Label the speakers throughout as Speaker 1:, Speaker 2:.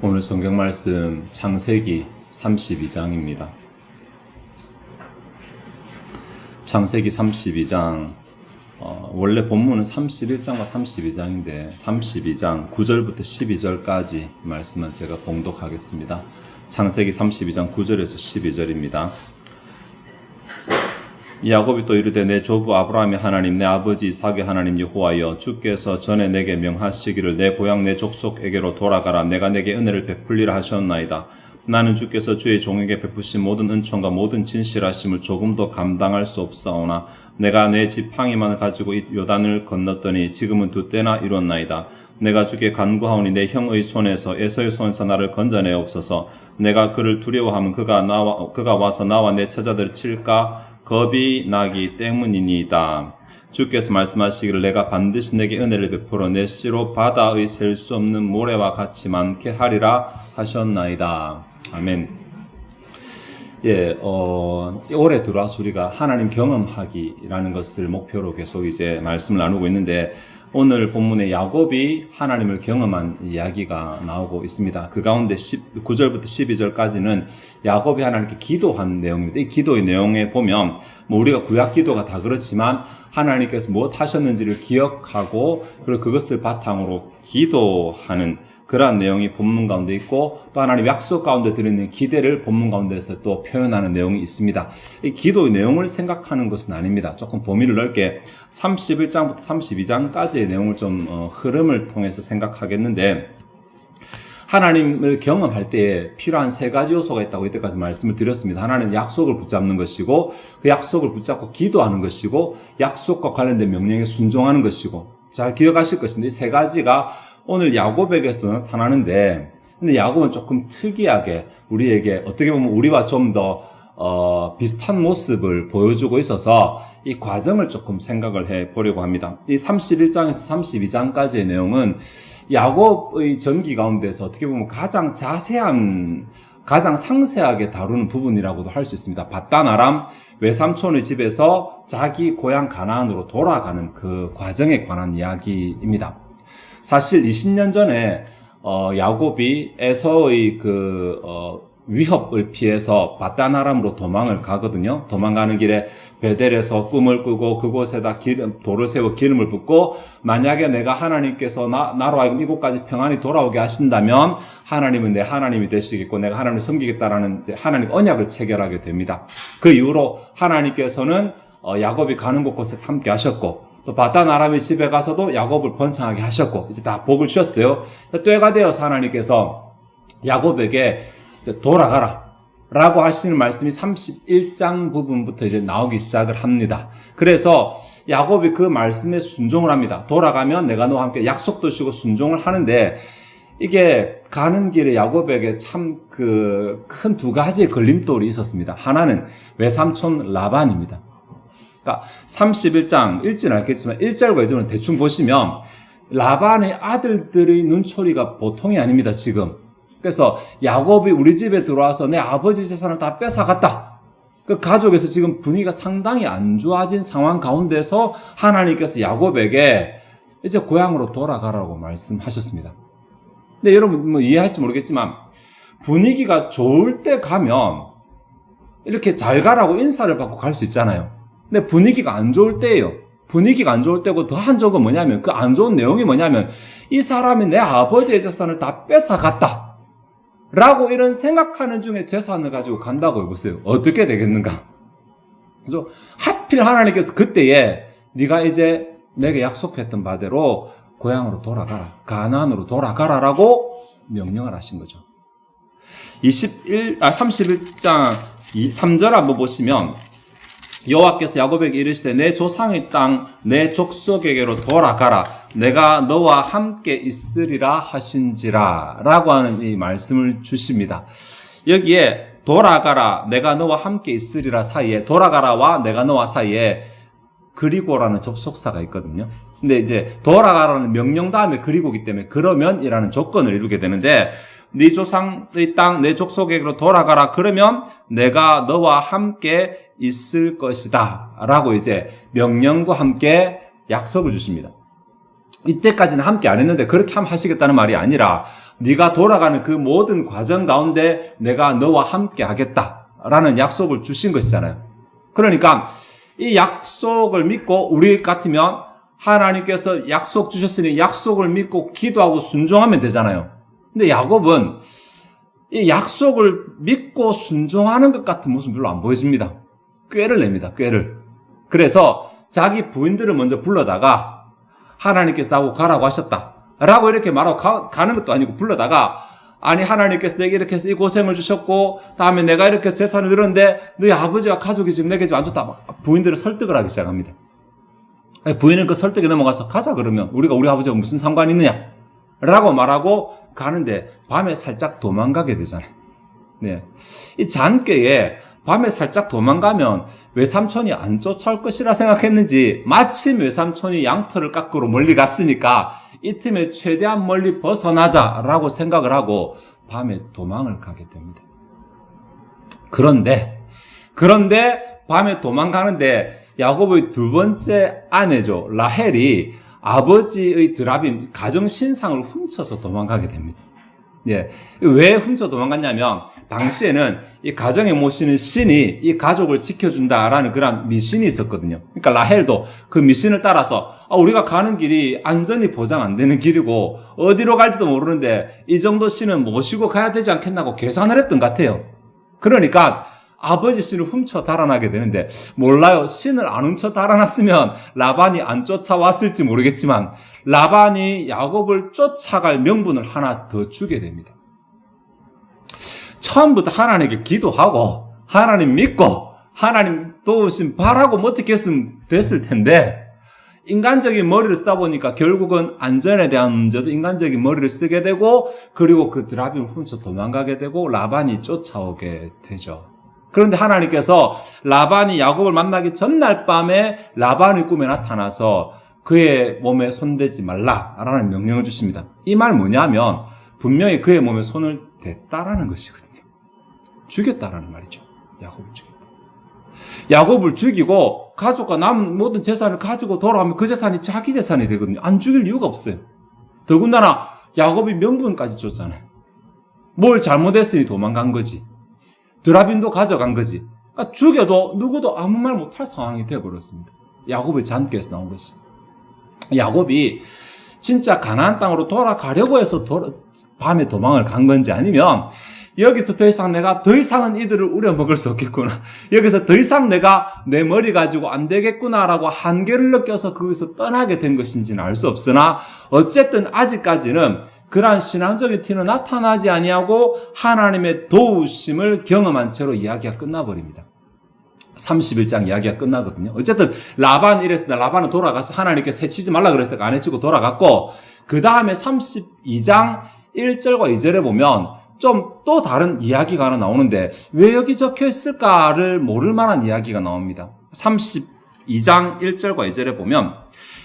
Speaker 1: 오늘 성경 말씀 창세기 32장입니다. 창세기 32장 원래 본문은 31장과 32장인데 32장 9절부터 12절까지 말씀은 제가 봉독하겠습니다. 창세기 32장 9절에서 12절입니다. 야곱이 또 이르되 내 조부 아브라함의 하나님 내 아버지 이삭의 하나님 여호와여 주께서 전에 내게 명하시기를 내 고향 내 족속에게로 돌아가라 내가 내게 은혜를 베풀리라 하셨나이다. 나는 주께서 주의 종에게 베푸신 모든 은총과 모든 진실하심을 조금도 감당할 수 없사오나 내가 내 지팡이만을 가지고 요단을 건넜더니 지금은 두 때나 이뤘나이다. 내가 주께 간구하오니 내 형의 손에서 에서의 손에서 나를 건져내옵소서. 내가 그를 두려워하면 그가 와서 나와 내 처자들을 칠까 겁이 나기 때문이니이다. 주께서 말씀하시기를 내가 반드시 내게 은혜를 베풀어 내 씨로 바다의 셀 수 없는 모래와 같이 많게 하리라 하셨나이다. 아멘. 올해 들어와서 우리가 하나님 경험하기라는 것을 목표로 계속 이제 말씀을 나누고 있는데 오늘 본문에 야곱이 하나님을 경험한 이야기가 나오고 있습니다. 그 가운데 9절부터 12절까지는 야곱이 하나님께 기도한 내용입니다. 이 기도의 내용에 보면 우리가 구약 기도가 다 그렇지만 하나님께서 무엇 하셨는지를 기억하고 그리고 그것을 바탕으로 기도하는 그러한 내용이 본문 가운데 있고 또 하나님 약속 가운데 들어있는 기대를 본문 가운데서 또 표현하는 내용이 있습니다. 이 기도의 내용을 생각하는 것은 아닙니다. 조금 범위를 넓게 31장부터 32장까지의 내용을 좀 흐름을 통해서 생각하겠는데 하나님을 경험할 때에 필요한 세 가지 요소가 있다고 이때까지 말씀을 드렸습니다. 하나는 약속을 붙잡는 것이고 그 약속을 붙잡고 기도하는 것이고 약속과 관련된 명령에 순종하는 것이고 잘 기억하실 것인데 이 세 가지가 오늘 야곱에게서도 나타나는데 근데 야곱은 조금 특이하게 우리에게 어떻게 보면 우리와 좀 더 비슷한 모습을 보여주고 있어서 이 과정을 조금 생각을 해 보려고 합니다. 이 31장에서 32장까지의 내용은 야곱의 전기 가운데서 어떻게 보면 가장 자세한, 가장 상세하게 다루는 부분이라고도 할 수 있습니다. 밧단 아람 외삼촌의 집에서 자기 고향 가나안으로 돌아가는 그 과정에 관한 이야기입니다. 사실 20년 전에 야곱이 에서의 위협을 피해서 밧단 아람으로 도망을 가거든요. 도망가는 길에 베델에서 꿈을 꾸고 그곳에다 돌을 세워 기름을 붓고 만약에 내가 하나님께서 나로 하여금 이곳까지 평안히 돌아오게 하신다면 하나님은 내 하나님이 되시겠고 내가 하나님을 섬기겠다라는 이제 하나님 언약을 체결하게 됩니다. 그 이후로 하나님께서는 야곱이 가는 곳곳에 함께 하셨고 또 밧단 아람의 집에 가서도 야곱을 번창하게 하셨고 이제 다 복을 주셨어요. 때가 되어서 하나님께서 야곱에게 이제 돌아가라 라고 하시는 말씀이 31장 부분부터 이제 나오기 시작을 합니다. 그래서 야곱이 그 말씀에 순종을 합니다. 돌아가면 내가 너와 함께 약속도 주고 순종을 하는데 이게 가는 길에 야곱에게 참 큰 두 가지의 걸림돌이 있었습니다. 하나는 외삼촌 라반입니다. 그러니까 31장 읽지는 않겠지만 1절과 2절은 대충 보시면 라반의 아들들의 눈초리가 보통이 아닙니다. 지금. 그래서 야곱이 우리 집에 들어와서 내 아버지 재산을 다 뺏어갔다. 그 가족에서 지금 분위기가 상당히 안 좋아진 상황 가운데서 하나님께서 야곱에게 이제 고향으로 돌아가라고 말씀하셨습니다. 근데 여러분 이해하실지 모르겠지만 분위기가 좋을 때 가면 이렇게 잘 가라고 인사를 받고 갈 수 있잖아요. 근데 분위기가 안 좋을 때예요. 분위기가 안 좋을 때고 더 한 적은 뭐냐면 그 안 좋은 내용이 뭐냐면 이 사람이 내 아버지의 재산을 다 뺏어갔다. 라고 이런 생각하는 중에 재산을 가지고 간다고 해보세요. 어떻게 되겠는가? 그래서 하필 하나님께서 그때에 네가 이제 내게 약속했던 바대로 고향으로 돌아가라. 가나안으로 돌아가라라고 명령을 하신 거죠. 31장 3절 한번 보시면 여호와께서 야곱에게 이르시되 내 조상의 땅 내 족속에게로 돌아가라 내가 너와 함께 있으리라 하신지라 라고 하는 이 말씀을 주십니다. 여기에 돌아가라 내가 너와 함께 있으리라 사이에 돌아가라와 내가 너와 사이에 그리고라는 접속사가 있거든요. 근데 이제 돌아가라는 명령 다음에 그리고기 때문에 그러면이라는 조건을 이루게 되는데 네 조상의 땅 내 족속에게로 돌아가라 그러면 내가 너와 함께 있을 것이다 라고 이제 명령과 함께 약속을 주십니다. 이때까지는 함께 안 했는데 그렇게 하시겠다는 말이 아니라 네가 돌아가는 그 모든 과정 가운데 내가 너와 함께 하겠다라는 약속을 주신 것이잖아요. 그러니까 이 약속을 믿고 우리 같으면 하나님께서 약속 주셨으니 약속을 믿고 기도하고 순종하면 되잖아요. 근데 야곱은 이 약속을 믿고 순종하는 것 같은 모습 별로 안 보여집니다. 꾀를 냅니다. 꾀를. 그래서 자기 부인들을 먼저 불러다가 하나님께서 나하고 가라고 하셨다 라고 이렇게 말하고 가는 것도 아니고 불러다가 아니 하나님께서 내게 이렇게 해서 이 고생을 주셨고 다음에 내가 이렇게 재산을 늘었는데 너희 아버지와 가족이 지금 내게 지금 안 좋다. 부인들을 설득을 하기 시작합니다. 부인은 그 설득에 넘어가서 가자 그러면 우리 아버지와 무슨 상관이 있느냐 라고 말하고 가는데 밤에 살짝 도망가게 되잖아요. 네. 이 잔꾀에 밤에 살짝 도망가면 외삼촌이 안 쫓아올 것이라 생각했는지 마침 외삼촌이 양털을 깎으러 멀리 갔으니까 이 틈에 최대한 멀리 벗어나자라고 생각을 하고 밤에 도망을 가게 됩니다. 그런데 밤에 도망가는데 야곱의 두 번째 아내죠. 라헬이 아버지의 드라빔 가정신상을 훔쳐서 도망가게 됩니다. 예. 왜 훔쳐 도망갔냐면, 당시에는 이 가정에 모시는 신이 이 가족을 지켜준다라는 그런 미신이 있었거든요. 그러니까 라헬도 그 미신을 따라서, 우리가 가는 길이 안전이 보장 안 되는 길이고, 어디로 갈지도 모르는데, 이 정도 신은 모시고 가야 되지 않겠나고 계산을 했던 것 같아요. 그러니까, 아버지 신을 훔쳐 달아나게 되는데, 몰라요. 신을 안 훔쳐 달아났으면 라반이 안 쫓아왔을지 모르겠지만 라반이 야곱을 쫓아갈 명분을 하나 더 주게 됩니다. 처음부터 하나님께 기도하고 하나님 믿고 하나님 도우심 바라고 뭐 어떻게 했으면 됐을 텐데 인간적인 머리를 쓰다 보니까 결국은 안전에 대한 문제도 인간적인 머리를 쓰게 되고 그리고 그 드라빔을 훔쳐 도망가게 되고 라반이 쫓아오게 되죠. 그런데 하나님께서 라반이 야곱을 만나기 전날 밤에 라반의 꿈에 나타나서 그의 몸에 손대지 말라라는 명령을 주십니다. 이 말 뭐냐면 분명히 그의 몸에 손을 댔다라는 것이거든요. 죽였다라는 말이죠. 야곱을 죽였다. 야곱을 죽이고 가족과 남은 모든 재산을 가지고 돌아오면 그 재산이 자기 재산이 되거든요. 안 죽일 이유가 없어요. 더군다나 야곱이 명분까지 줬잖아요. 뭘 잘못했으니 도망간 거지. 드라빔도 가져간 거지. 그러니까 죽여도 누구도 아무 말 못할 상황이 되어버렸습니다. 야곱의 잔꾀에서 나온 것이. 야곱이 진짜 가나안 땅으로 돌아가려고 해서 밤에 도망을 간 건지 아니면 여기서 더 이상은 이들을 우려먹을 수 없겠구나. 여기서 더 이상 내가 내 머리 가지고 안 되겠구나라고 한계를 느껴서 거기서 떠나게 된 것인지는 알 수 없으나 어쨌든 아직까지는 그러한 신앙적인 티는 나타나지 아니하고 하나님의 도우심을 경험한 채로 이야기가 끝나버립니다. 31장 이야기가 끝나거든요. 어쨌든 라반이 이랬습니다. 라반은 돌아가서 하나님께서 해치지 말라 그랬어요. 안 해치고 돌아갔고 그 다음에 32장 1절과 2절에 보면 좀 또 다른 이야기가 하나 나오는데 왜 여기 적혀 있을까를 모를 만한 이야기가 나옵니다. 32장 1절과 2절에 보면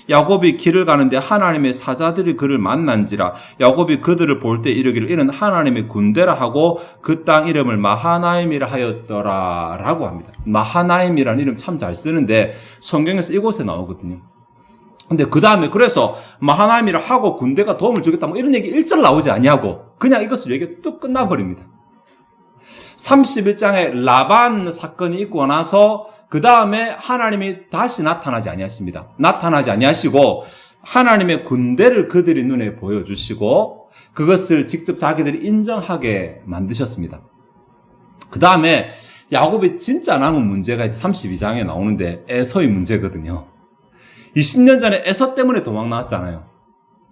Speaker 1: 야곱이 길을 가는데 하나님의 사자들이 그를 만난지라 야곱이 그들을 볼 때 이르기를 이는 하나님의 군대라 하고 그 땅 이름을 마하나임이라 하였더라 라고 합니다. 마하나임이라는 이름 참 잘 쓰는데 성경에서 이곳에 나오거든요. 근데 그 다음에 그래서 마하나임이라 하고 군대가 도움을 주겠다 뭐 이런 얘기 1절 나오지 아니하고 그냥 이것을 얘기가 뚝 끝나버립니다. 31장에 라반 사건이 있고 나서 그 다음에 하나님이 다시 나타나지 아니하십니다. 나타나지 아니하시고 하나님의 군대를 그들의 눈에 보여주시고 그것을 직접 자기들이 인정하게 만드셨습니다. 그 다음에 야곱이 진짜 남은 문제가 이제 32장에 나오는데 에서의 문제거든요. 20년 전에 에서 때문에 도망 나왔잖아요.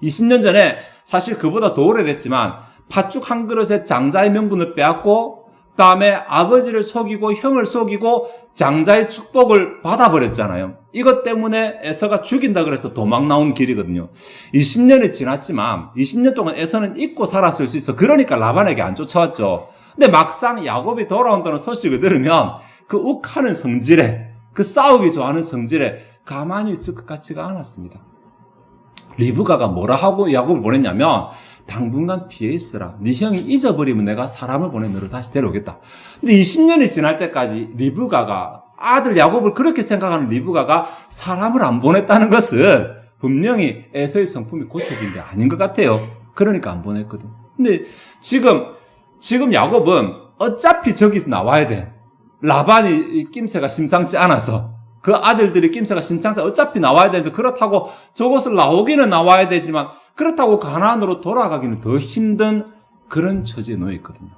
Speaker 1: 20년 전에 사실 그보다 더 오래됐지만 팥죽 한 그릇에 장자의 명분을 빼앗고 그다음에 아버지를 속이고 형을 속이고 장자의 축복을 받아버렸잖아요. 이것 때문에 에서가 죽인다 그래서 도망 나온 길이거든요. 20년이 지났지만 20년 동안 에서는 잊고 살았을 수 있어. 그러니까 라반에게 안 쫓아왔죠. 근데 막상 야곱이 돌아온다는 소식을 들으면 그 욱하는 성질에 그 싸우기 좋아하는 성질에 가만히 있을 것 같지가 않았습니다. 리브가가 뭐라 하고 야곱을 보냈냐면 당분간 피해 있으라. 네 형이 잊어버리면 내가 사람을 보내 너를 다시 데려오겠다. 근데 20년이 지날 때까지 리브가가 아들 야곱을 그렇게 생각하는 리브가가 사람을 안 보냈다는 것은 분명히 에서의 성품이 고쳐진 게 아닌 것 같아요. 그러니까 안 보냈거든. 근데 지금 야곱은 어차피 저기서 나와야 돼. 라반이 낌새가 심상치 않아서, 그 아들들이 낌새가 심상치 않아서 어차피 나와야 되는데, 그렇다고 저곳을 나오기는 나와야 되지만 그렇다고 가나안으로 돌아가기는 더 힘든 그런 처지에 놓여 있거든요.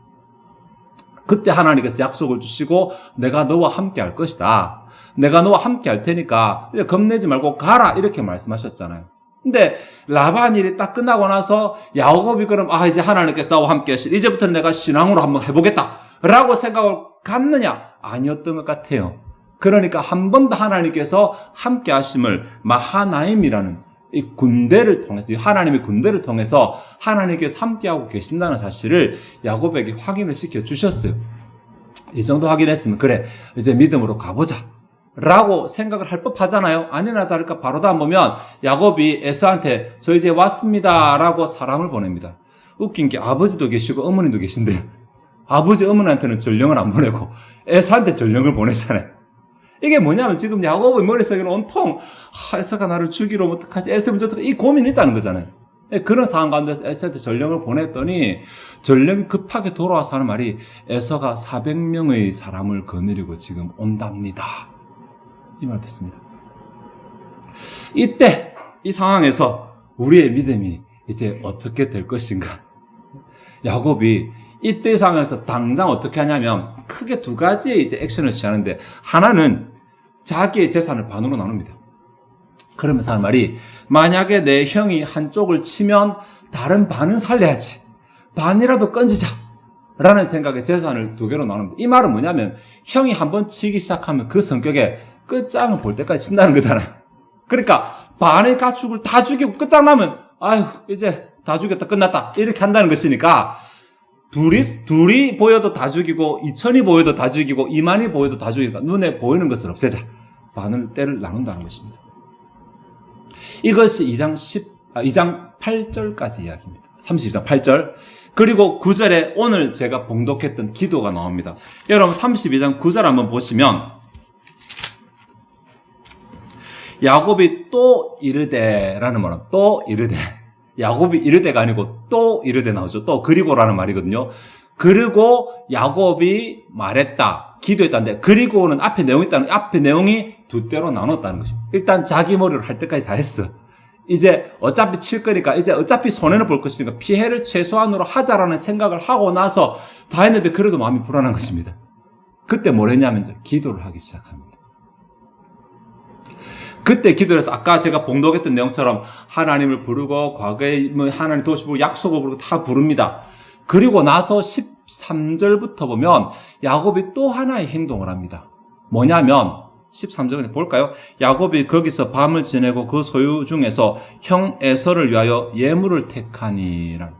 Speaker 1: 그때 하나님께서 약속을 주시고 내가 너와 함께 할 것이다. 내가 너와 함께 할 테니까 겁내지 말고 가라, 이렇게 말씀하셨잖아요. 근데 라반 일이 딱 끝나고 나서 야곱이 그럼 이제 하나님께서 나와 함께 하시, 이제부터는 내가 신앙으로 한번 해보겠다 라고 생각을 갖느냐? 아니었던 것 같아요. 그러니까 한 번 더 하나님께서 함께 하심을 마하나임이라는 이 군대를 통해서, 하나님의 군대를 통해서 하나님께서 함께하고 계신다는 사실을 야곱에게 확인을 시켜 주셨어요. 이 정도 확인했으면 그래, 이제 믿음으로 가보자 라고 생각을 할 법하잖아요. 아니나 다를까 바로 다음 보면 야곱이 에서한테 저 이제 왔습니다 라고 사람을 보냅니다. 웃긴 게 아버지도 계시고 어머니도 계신데 아버지 어머니한테는 전령을 안 보내고 에서한테 전령을 보내잖아요. 이게 뭐냐면 지금 야곱의 머릿속에는 온통 에서가 나를 죽이러 어떡하지, 에서는 저떡하지, 이 고민이 있다는 거잖아요. 그런 상황 가운데서 에서한테 전령을 보냈더니 전령 급하게 돌아와서 하는 말이 에서가 400명의 사람을 거느리고 지금 온답니다. 이 말 듣습니다. 이때 이 상황에서 우리의 믿음이 이제 어떻게 될 것인가? 야곱이 이때 상황에서 당장 어떻게 하냐면 크게 두 가지의 이제 액션을 취하는데, 하나는 자기의 재산을 반으로 나눕니다. 그러면서 하는 말이, 만약에 내 형이 한쪽을 치면 다른 반은 살려야지, 반이라도 건지자 라는 생각에 재산을 두 개로 나눕니다. 이 말은 뭐냐면 형이 한번 치기 시작하면 그 성격에 끝장을 볼 때까지 친다는 거잖아요. 그러니까 반의 가축을 다 죽이고 끝장나면 아유 이제 다 죽였다 끝났다 이렇게 한다는 것이니까, 둘이 보여도 다 죽이고 2천이 보여도 다 죽이고 2만이 보여도 다 죽이니까 눈에 보이는 것을 없애자, 반을 때를 나눈다는 것입니다. 이것이 2장 8절까지 이야기입니다. 32장 8절. 그리고 9절에 오늘 제가 봉독했던 기도가 나옵니다. 여러분 32장 9절 한번 보시면, 야곱이 또 이르되라는 말은 또 이르되, 야곱이 이르되가 아니고 또 이르되 나오죠. 또 그리고라는 말이거든요. 그리고 야곱이 말했다, 기도했다는데, 그리고는 앞에 내용이 있다는, 앞에 내용이 두 때로 나눴다는 것입니다. 일단 자기 머리로 할 때까지 다 했어. 이제 어차피 칠 거니까, 이제 어차피 손해는 볼 것이니까 피해를 최소한으로 하자라는 생각을 하고 나서 다 했는데 그래도 마음이 불안한 것입니다. 그때 뭘 했냐면 기도를 하기 시작합니다. 그때 기도해서 아까 제가 봉독했던 내용처럼 하나님을 부르고 과거에 하나님 도우시고 약속을 부르고 다 부릅니다. 그리고 나서 13절부터 보면 야곱이 또 하나의 행동을 합니다. 뭐냐면 13절에 볼까요? 야곱이 거기서 밤을 지내고 그 소유 중에서 형 에서를 위하여 예물을 택하니라.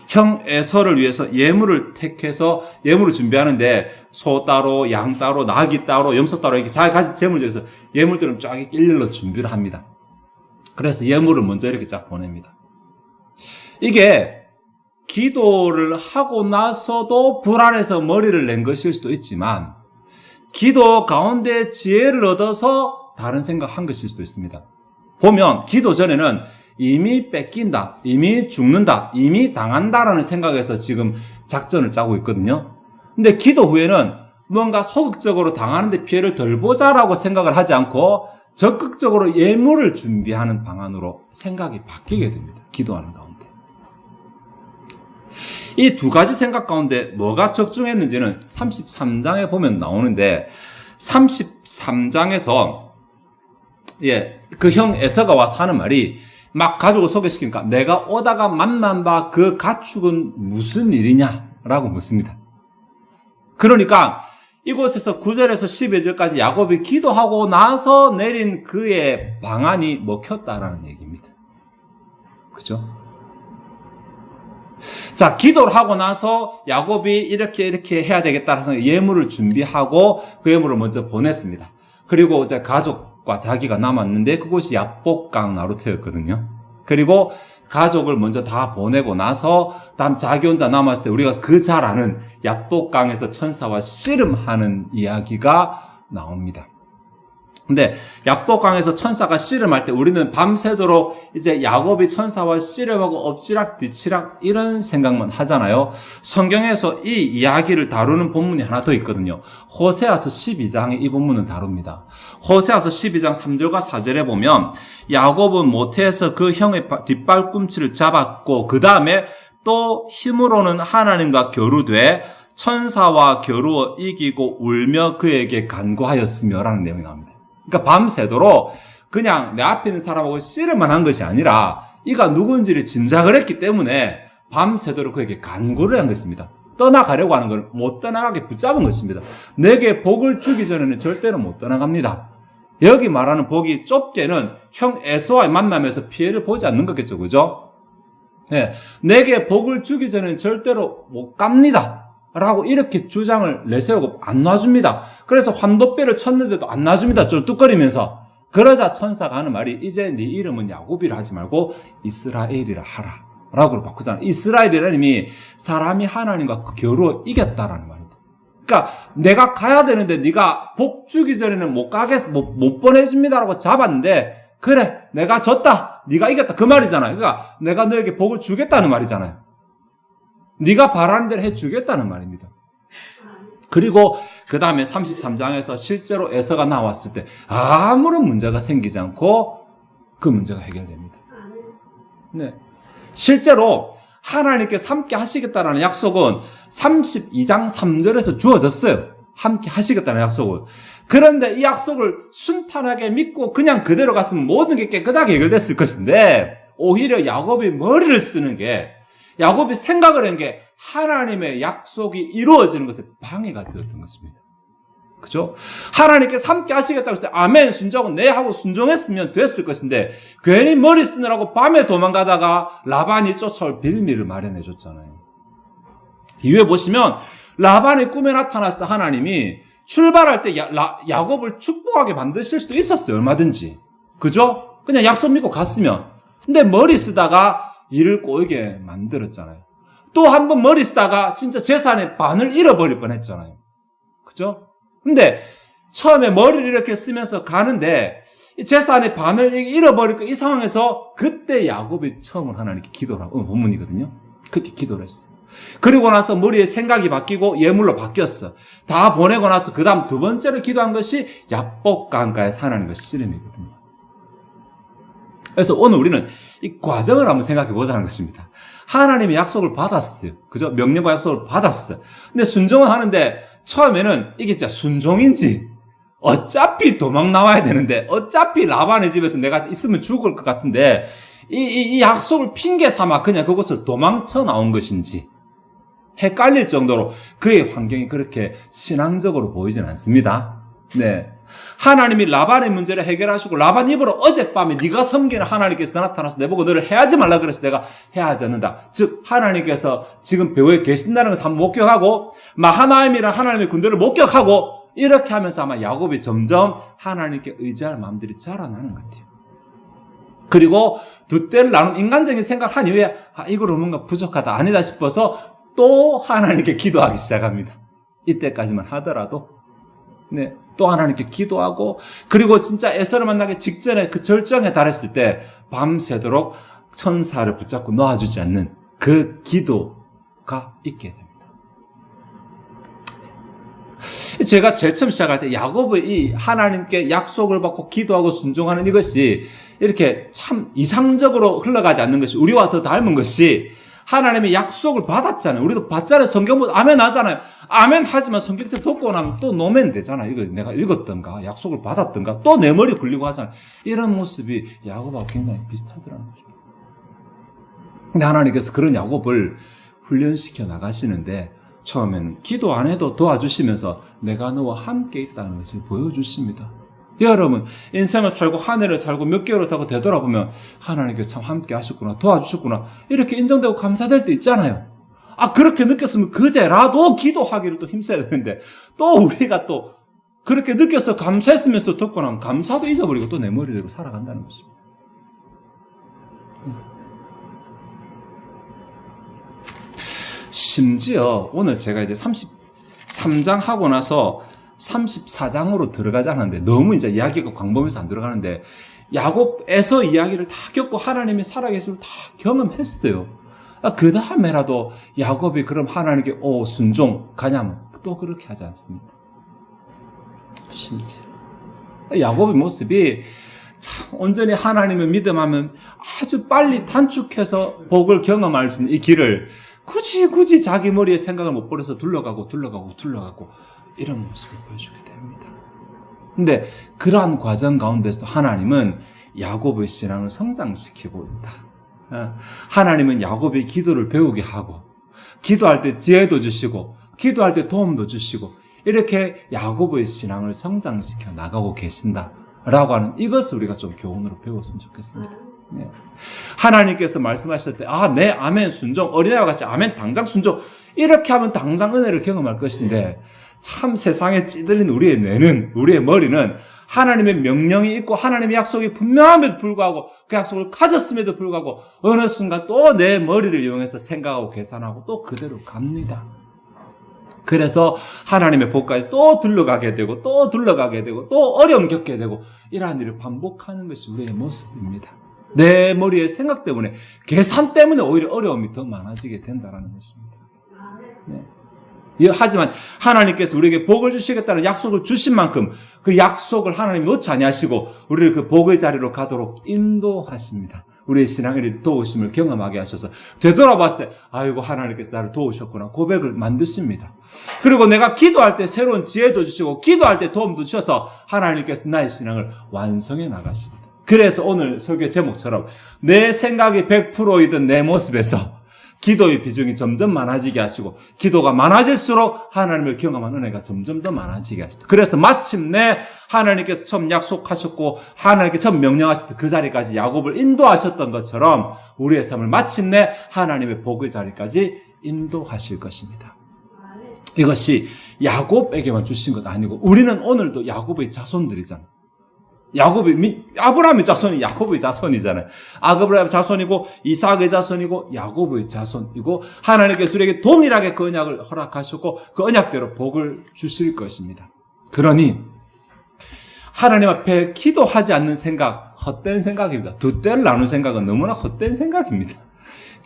Speaker 1: 형 에서를 위해서 예물을 택해서 예물을 준비하는데, 소 따로, 양 따로, 나귀 따로, 염소 따로 이렇게 자기 가진 재물 중에서 예물들을 쫙 일일로 준비를 합니다. 그래서 예물을 먼저 이렇게 쫙 보냅니다. 이게 기도를 하고 나서도 불안해서 머리를 낸 것일 수도 있지만, 기도 가운데 지혜를 얻어서 다른 생각한 것일 수도 있습니다. 보면 기도 전에는 이미 뺏긴다, 이미 죽는다, 이미 당한다라는 생각에서 지금 작전을 짜고 있거든요. 근데 기도 후에는 뭔가 소극적으로 당하는데 피해를 덜 보자라고 생각을 하지 않고 적극적으로 예물을 준비하는 방안으로 생각이 바뀌게 됩니다. 기도하는 가운데. 이 두 가지 생각 가운데 뭐가 적중했는지는 33장에 보면 나오는데, 33장에서 그 형 에서가 와서 하는 말이, 막 가족을 소개시키니까 내가 오다가 만난 바 그 가축은 무슨 일이냐라고 묻습니다. 그러니까 이곳에서 9절에서 12절까지 야곱이 기도하고 나서 내린 그의 방안이 먹혔다라는 얘기입니다. 그죠? 자, 기도를 하고 나서 야곱이 이렇게 해야 되겠다라는 생각에 예물을 준비하고 그 예물을 먼저 보냈습니다. 그리고 이제 가족과 자기가 남았는데 그곳이 야복강 나루터였거든요. 그리고 가족을 먼저 다 보내고 나서 다음 자기 혼자 남았을 때 우리가 그 잘 아는 야복강에서 천사와 씨름하는 이야기가 나옵니다. 근데 야복강에서 천사가 씨름할 때 우리는 밤새도록 이제 야곱이 천사와 씨름하고 엎치락 뒤치락 이런 생각만 하잖아요. 성경에서 이 이야기를 다루는 본문이 하나 더 있거든요. 호세아서 12장에 이 본문을 다룹니다. 호세아서 12장 3절과 4절에 보면 야곱은 모태에서 그 형의 뒷발꿈치를 잡았고 그 다음에 또 힘으로는 하나님과 겨루되 천사와 겨루어 이기고 울며 그에게 간구하였으며 라는 내용이 나옵니다. 그러니까 밤새도록 그냥 내 앞에 있는 사람하고 씨름만 한 것이 아니라 이가 누군지를 짐작을 했기 때문에 밤새도록 그에게 간구를 한 것입니다. 떠나가려고 하는 걸 못 떠나가게 붙잡은 것입니다. 내게 복을 주기 전에는 절대로 못 떠나갑니다. 여기 말하는 복이 좁게는 형 에서와의 만남에서 피해를 보지 않는 거겠죠. 그죠? 네. 내게 복을 주기 전에는 절대로 못 갑니다. 라고 이렇게 주장을 내세우고 안 놔줍니다. 그래서 환도뼈를 쳤는데도 안 놔줍니다. 쫄뚝거리면서. 그러자 천사가 하는 말이 이제 네 이름은 야곱이라 하지 말고 이스라엘이라 하라. 라고 바꾸잖아요. 이스라엘이라는 이름이 사람이 하나님과 겨루어 이겼다라는 말입니다. 그러니까 내가 가야 되는데 네가 복 주기 전에는 못 보내줍니다라고 잡았는데 그래 내가 졌다. 네가 이겼다. 그 말이잖아요. 그러니까 내가 너에게 복을 주겠다는 말이잖아요. 네가 바라는 대로 해주겠다는 말입니다. 그리고 그 다음에 33장에서 실제로 에서가 나왔을 때 아무런 문제가 생기지 않고 그 문제가 해결됩니다. 네. 실제로 하나님께서 함께 하시겠다라는 약속은 32장 3절에서 주어졌어요. 함께 하시겠다는 약속을. 그런데 이 약속을 순탄하게 믿고 그냥 그대로 갔으면 모든 게 깨끗하게 해결됐을 것인데 오히려 야곱이 머리를 쓰는 게 야곱이 생각을 한 게 하나님의 약속이 이루어지는 것에 방해가 되었던 것입니다. 그죠? 하나님께서 함께 하시겠다고 했을 때 아멘 순종은 네 하고 순종했으면 됐을 것인데 괜히 머리 쓰느라고 밤에 도망가다가 라반이 쫓아올 빌미를 마련해 줬잖아요. 이후에 보시면 라반의 꿈에 나타났을 때 하나님이 출발할 때 야곱을 축복하게 만드실 수도 있었어요. 얼마든지. 그죠? 그냥 약속 믿고 갔으면. 근데 머리 쓰다가 일을 꼬이게 만들었잖아요. 또 한 번 머리 쓰다가 진짜 재산의 반을 잃어버릴 뻔했잖아요. 그죠? 근데 처음에 머리를 이렇게 쓰면서 가는데 재산의 반을 잃어버릴 이 상황에서 그때 야곱이 처음으로 하나님께 기도를 하고 본문이거든요. 그때 기도를 했어. 그리고 나서 머리에 생각이 바뀌고 예물로 바뀌었어. 다 보내고 나서 그 다음 두 번째로 기도한 것이 야복강가에 하나님과 씨름이거든요. 그래서 오늘 우리는 이 과정을 한번 생각해 보자는 것입니다. 하나님의 약속을 받았어요. 그죠? 명령과 약속을 받았어요. 근데 순종을 하는데 처음에는 이게 진짜 순종인지 어차피 도망 나와야 되는데 어차피 라반의 집에서 내가 있으면 죽을 것 같은데 이 약속을 핑계 삼아 그냥 그곳을 도망쳐 나온 것인지 헷갈릴 정도로 그의 환경이 그렇게 신앙적으로 보이진 않습니다. 네. 하나님이 라반의 문제를 해결하시고 라반 입으로 어젯밤에 네가 섬기는 하나님께서 나타나서 내보고 너를 해하지 말라 그래서 내가 해하지 않는다. 즉 하나님께서 지금 배후에 계신다는 것을 한번 목격하고 마하나임이란 하나님의 군대를 목격하고 이렇게 하면서 아마 야곱이 점점 하나님께 의지할 마음들이 자라나는 것 같아요. 그리고 두 때를 나눈 인간적인 생각한 이후에 이거로 뭔가 부족하다 아니다 싶어서 또 하나님께 기도하기 시작합니다. 이때까지만 하더라도 네, 또 하나님께 기도하고 그리고 진짜 에서를 만나기 직전에 그 절정에 달했을 때 밤새도록 천사를 붙잡고 놓아주지 않는 그 기도가 있게 됩니다. 제가 제일 처음 시작할 때 야곱의 이 하나님께 약속을 받고 기도하고 순종하는 이것이 이렇게 참 이상적으로 흘러가지 않는 것이 우리와 더 닮은 것이 하나님의 약속을 받았잖아요. 우리도 받잖아요. 성경 보면 아멘 하잖아요. 아멘 하지만 성경책 듣고 나면 또 노멘 되잖아요. 이거 내가 읽었던가 약속을 받았던가 또 내 머리 굴리고 하잖아요. 이런 모습이 야곱하고 굉장히 비슷하더라는 거죠. 근데 하나님께서 그런 야곱을 훈련시켜 나가시는데 처음에는 기도 안 해도 도와주시면서 내가 너와 함께 있다는 것을 보여주십니다. 여러분 인생을 살고 한 해를 살고 몇 개월을 살고 되돌아보면 하나님께서 참 함께 하셨구나 도와주셨구나 이렇게 인정되고 감사될 때 있잖아요. 그렇게 느꼈으면 그제라도 기도하기를 또 힘써야 되는데 또 우리가 또 그렇게 느껴서 감사했으면서도 듣고 나면 감사도 잊어버리고 또 내 머리대로 살아간다는 것입니다. 심지어 오늘 제가 이제 33장 하고 나서 34장으로 들어가지 않았는데 너무 이제 이야기가 광범위해서 안 들어가는데 야곱에서 이야기를 다 겪고 하나님이 살아계심을 다 경험했어요. 그 다음에라도 야곱이 그럼 하나님께 순종 가냐면 또 그렇게 하지 않습니다. 심지어 야곱의 모습이 참 온전히 하나님을 믿음하면 아주 빨리 단축해서 복을 경험할 수 있는 이 길을 굳이 자기 머리에 생각을 못 버려서 둘러가고 이런 모습을 보여주게 됩니다. 근데 그러한 과정 가운데서도 하나님은 야곱의 신앙을 성장시키고 있다. 하나님은 야곱의 기도를 배우게 하고 기도할 때 지혜도 주시고 기도할 때 도움도 주시고 이렇게 야곱의 신앙을 성장시켜 나가고 계신다라고 하는 이것을 우리가 좀 교훈으로 배웠으면 좋겠습니다. 네. 하나님께서 말씀하실 때 네 아멘 순종 어린아이와 같이 아멘 당장 순종 이렇게 하면 당장 은혜를 경험할 것인데 참 세상에 찌들린 우리의 뇌는 우리의 머리는 하나님의 명령이 있고 하나님의 약속이 분명함에도 불구하고 그 약속을 가졌음에도 불구하고 어느 순간 또 내 머리를 이용해서 생각하고 계산하고 또 그대로 갑니다. 그래서 하나님의 복까지 또 둘러가게 되고 또 어려움 겪게 되고 이러한 일을 반복하는 것이 우리의 모습입니다. 내 머리의 생각 때문에 계산 때문에 오히려 어려움이 더 많아지게 된다는 것입니다. 네. 하지만 하나님께서 우리에게 복을 주시겠다는 약속을 주신 만큼 그 약속을 하나님 놓지 아니하시고 우리를 그 복의 자리로 가도록 인도하십니다. 우리의 신앙의 도우심을 경험하게 하셔서 되돌아봤을 때 아이고 하나님께서 나를 도우셨구나 고백을 만드십니다. 그리고 내가 기도할 때 새로운 지혜도 주시고 기도할 때 도움도 주셔서 하나님께서 나의 신앙을 완성해 나가십니다. 그래서 오늘 설교 제목처럼 내 생각이 100%이던 내 모습에서 기도의 비중이 점점 많아지게 하시고 기도가 많아질수록 하나님을 경험한 은혜가 점점 더 많아지게 하십니다. 그래서 마침내 하나님께서 처음 약속하셨고 하나님께서 처음 명령하셨던 그 자리까지 야곱을 인도하셨던 것처럼 우리의 삶을 마침내 하나님의 복의 자리까지 인도하실 것입니다. 이것이 야곱에게만 주신 것 아니고 우리는 오늘도 야곱의 자손들이잖아요. 아브라함의 자손이 야곱의 자손이잖아요. 아브라함의 자손이고 이삭의 자손이고 야곱의 자손이고 하나님께서 우리에게 동일하게 그 언약을 허락하셨고 그 언약대로 복을 주실 것입니다. 그러니 하나님 앞에 기도하지 않는 생각 헛된 생각입니다. 두 때를 나눈 생각은 너무나 헛된 생각입니다.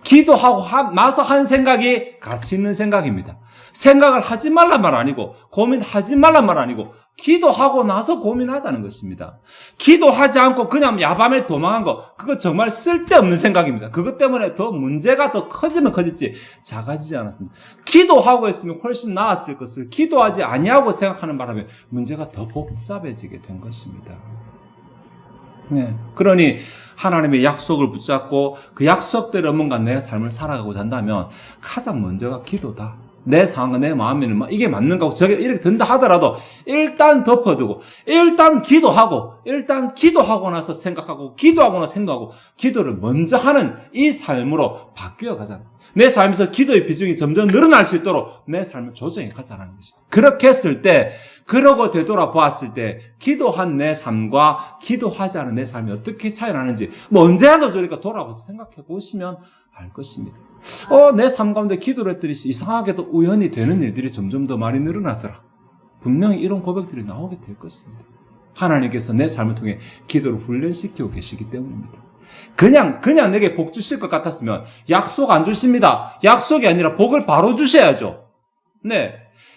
Speaker 1: 기도하고 나서 한 생각이 가치 있는 생각입니다. 생각을 하지 말란 말 아니고 고민하지 말란 말 아니고 기도하고 나서 고민하자는 것입니다. 기도하지 않고 그냥 야밤에 도망한 거 그거 정말 쓸데없는 생각입니다. 그것 때문에 더 문제가 더 커지면 커질지 작아지지 않았습니다. 기도하고 했으면 훨씬 나았을 것을 기도하지 아니하고 생각하는 바람에 문제가 더 복잡해지게 된 것입니다. 네. 그러니 하나님의 약속을 붙잡고 그 약속대로 뭔가 내 삶을 살아가고자 한다면 가장 먼저가 기도다. 내 상황과 내 마음에는 이게 맞는가 하고 저게 이렇게 된다 하더라도 일단 덮어두고 일단 기도하고 나서 생각하고 기도하고 나서 행동하고 기도를 먼저 하는 이 삶으로 바뀌어 가잖아요. 내 삶에서 기도의 비중이 점점 늘어날 수 있도록 내 삶을 조정해 가자는 것입니다. 그렇게 했을 때 그러고 되돌아보았을 때 기도한 내 삶과 기도하지 않은 내 삶이 어떻게 차이 나는지 언제라도 저리가 돌아가서 생각해 보시면 알 것입니다. 내 삶 가운데 기도를 했더니 이상하게도 우연히 되는 일들이 점점 더 많이 늘어나더라. 분명히 이런 고백들이 나오게 될 것입니다. 하나님께서 내 삶을 통해 기도를 훈련시키고 계시기 때문입니다. 그냥 내게 복 주실 것 같았으면 약속 안 주십니다. 약속이 아니라 복을 바로 주셔야죠. 네.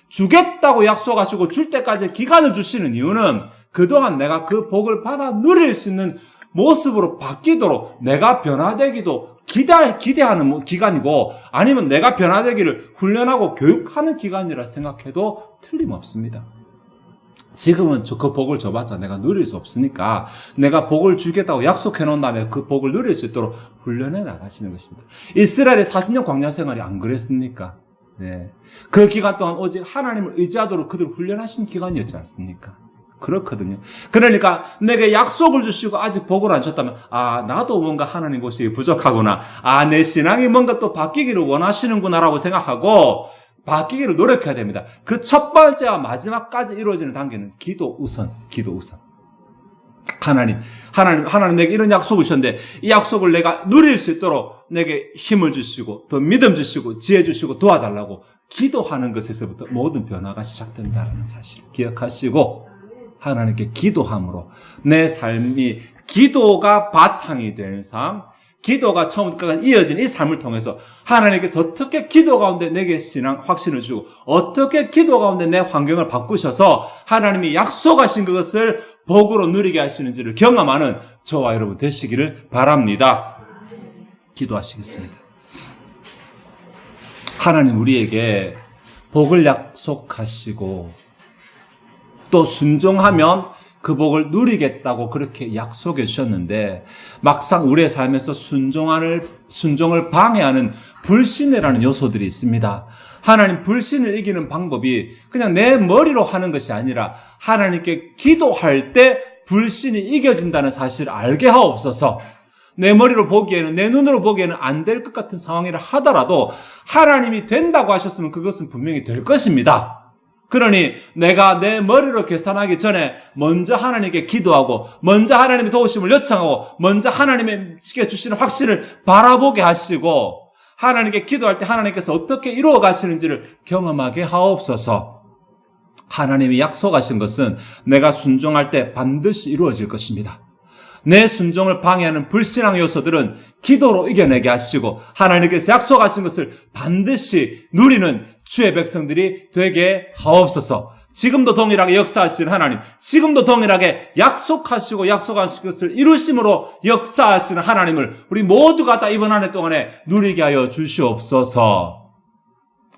Speaker 1: 주겠다고 약속하시고 줄 때까지 기간을 주시는 이유는 그동안 내가 그 복을 받아 누릴 수 있는 모습으로 바뀌도록 내가 변화되기도 기대하는 기간이고 아니면 내가 변화되기를 훈련하고 교육하는 기간이라 생각해도 틀림없습니다. 지금은 그 복을 줘봤자 내가 누릴 수 없으니까 내가 복을 주겠다고 약속해 놓은 다음에 그 복을 누릴 수 있도록 훈련해 나가시는 것입니다. 이스라엘의 40년 광야 생활이 안 그랬습니까? 네. 그 기간 동안 오직 하나님을 의지하도록 그들을 훈련하신 기간이었지 않습니까? 그렇거든요. 그러니까 내게 약속을 주시고 아직 복을 안 줬다면 나도 뭔가 하나님 보시기 부족하구나. 내 신앙이 뭔가 또 바뀌기를 원하시는구나라고 생각하고 바뀌기를 노력해야 됩니다. 그 첫 번째와 마지막까지 이루어지는 단계는 기도 우선. 하나님 내게 이런 약속을 주셨는데 이 약속을 내가 누릴 수 있도록 내게 힘을 주시고 더 믿음 주시고 지혜 주시고 도와달라고 기도하는 것에서부터 모든 변화가 시작된다는 사실을 기억하시고 하나님께 기도함으로 내 삶이 기도가 바탕이 되는 삶, 기도가 처음부터 이어진 이 삶을 통해서 하나님께서 어떻게 기도 가운데 내게 신앙 확신을 주고 어떻게 기도 가운데 내 환경을 바꾸셔서 하나님이 약속하신 그것을 복으로 누리게 하시는지를 경험하는 저와 여러분 되시기를 바랍니다. 기도하시겠습니다. 하나님 우리에게 복을 약속하시고 또 순종하면 그 복을 누리겠다고 그렇게 약속해 주셨는데 막상 우리의 삶에서 순종을 방해하는 불신이라는 요소들이 있습니다. 하나님 불신을 이기는 방법이 그냥 내 머리로 하는 것이 아니라 하나님께 기도할 때 불신이 이겨진다는 사실을 알게 하옵소서. 내 머리로 보기에는 내 눈으로 보기에는 안 될 것 같은 상황이라 하더라도 하나님이 된다고 하셨으면 그것은 분명히 될 것입니다. 그러니 내가 내 머리로 계산하기 전에 먼저 하나님께 기도하고 먼저 하나님의 도우심을 요청하고 먼저 하나님께 주시는 확신을 바라보게 하시고 하나님께 기도할 때 하나님께서 어떻게 이루어 가시는지를 경험하게 하옵소서. 하나님이 약속하신 것은 내가 순종할 때 반드시 이루어질 것입니다. 내 순종을 방해하는 불신앙 요소들은 기도로 이겨내게 하시고 하나님께서 약속하신 것을 반드시 누리는 주의 백성들이 되게 하옵소서. 지금도 동일하게 역사하시는 하나님, 지금도 동일하게 약속하시고 약속하신 것을 이루심으로 역사하시는 하나님을 우리 모두가 다 이번 한 해 동안에 누리게 하여 주시옵소서.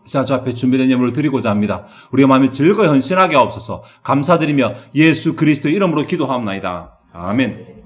Speaker 1: 자, 저 앞에 준비된 예물을 드리고자 합니다. 우리의 마음이 즐거이 헌신하게 하옵소서. 감사드리며 예수 그리스도의 이름으로 기도하옵나이다. 아멘.